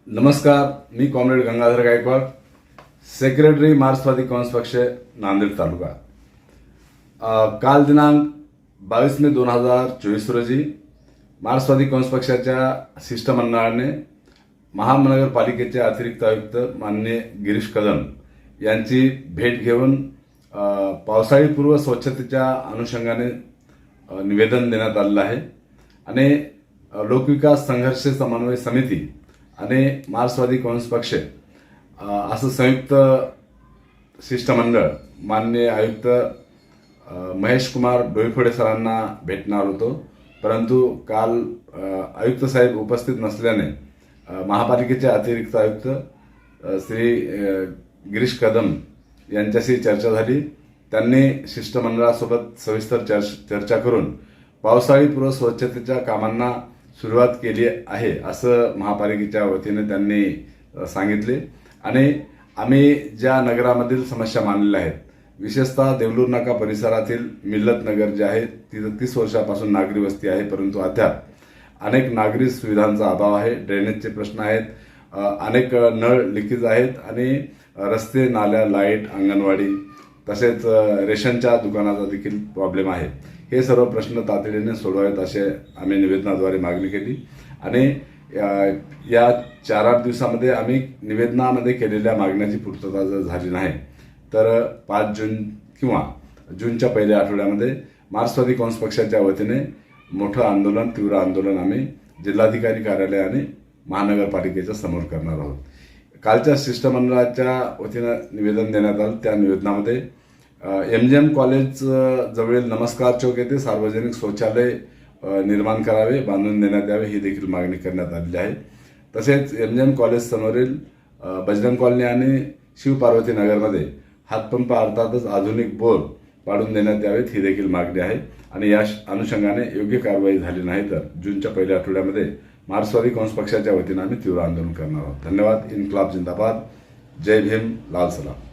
नमस्कार, मी comrade Gangadhar Gaikwad, secretary मार्क्सवादी काँग्रेस पक्ष नांदेड तालुका। काल दिनांक 22 मे 2024 रोजी मार्क्सवादी काँग्रेस पक्षाच्या शिष्टमंडळाने महानगरपालिकेचे अतिरिक्त आयुक्त माननीय गिरीश कदम यांची भेट घेऊन पावसाळी पूर्व स्वच्छतेच्या अनुषंगाने निवेदन देण्यात आलेलं आहे आणि लोकविकास संघर्ष समन्वय समिती आणि मार्क्सवादी काँग्रेस पक्ष असं संयुक्त शिष्टमंडळ माननीय आयुक्त महेश कुमार डोईफोडे सरांना भेटणार होतो, परंतु काल आयुक्त साहेब उपस्थित नसल्याने महापालिकेचे अतिरिक्त आयुक्त श्री गिरीश कदम यांच्याशी चर्चा झाली। त्यांनी शिष्टमंडळासोबत सविस्तर चर्चा करून पावसाळी पूर्व स्वच्छतेच्या कामांना सुरुवात केली आहे असं महापालिकेच्या वतीने त्यांनी सांगितले आणि आम्ही ज्या नगरामधील समस्या मांडलेल्या आहेत, विशेषतः देवलूर नाका परिसरातील मिल्लत नगर जे आहे तिथं 30 वर्षापासून नागरी वस्ती आहे, परंतु अद्याप अनेक नागरी सुविधांचा अभाव आहे, ड्रेनेजचे प्रश्न आहेत, अनेक नळ लिकेज आहेत आणि रस्ते, नाल्या, लाईट, अंगणवाडी तसेच रेशनच्या दुकानाचा देखील प्रॉब्लेम आहे। हे सर्व प्रश्न तातडीने सोडवावेत असे आम्ही निवेदनाद्वारे मागणी केली आणि या 4-8 दिवसामध्ये आम्ही निवेदनामध्ये केलेल्या मागण्याची पूर्तता जर झाली नाही तर 5 जून किंवा जूनच्या पहिल्या आठवड्यामध्ये मार्क्सवादी काँग्रेस पक्षाच्या वतीने मोठं आंदोलन, तीव्र आंदोलन आम्ही जिल्हाधिकारी कार्यालय आणि महानगरपालिकेच्या समोर करणार आहोत। कालच्या शिष्टमंडळाच्या वतीनं निवेदन देण्यात आलं, त्या निवेदनामध्ये MGM कॉलेज जवळील नमस्कार चौक येथे सार्वजनिक शौचालय निर्माण करावे, बांधून देण्यात यावे ही देखील मागणी करण्यात आलेली आहे। तसेच MGM कॉलेज समोरील बजरंग कॉलनी आणि शिवपार्वती नगरमध्ये हातपंप अर्थातच आधुनिक बोर पाडून देण्यात यावेत ही देखील मागणी आहे आणि या अनुषंगाने योग्य कारवाई झाली नाही तर जूनच्या पहिल्या आठवड्यामध्ये मार्क्सवादी काँग्रेस पक्षाच्या वतीने आम्ही तीव्र आंदोलन करणार आहोत। धन्यवाद। इन्क्लाब जिंदाबाद। जय भीम, लाल सलाम।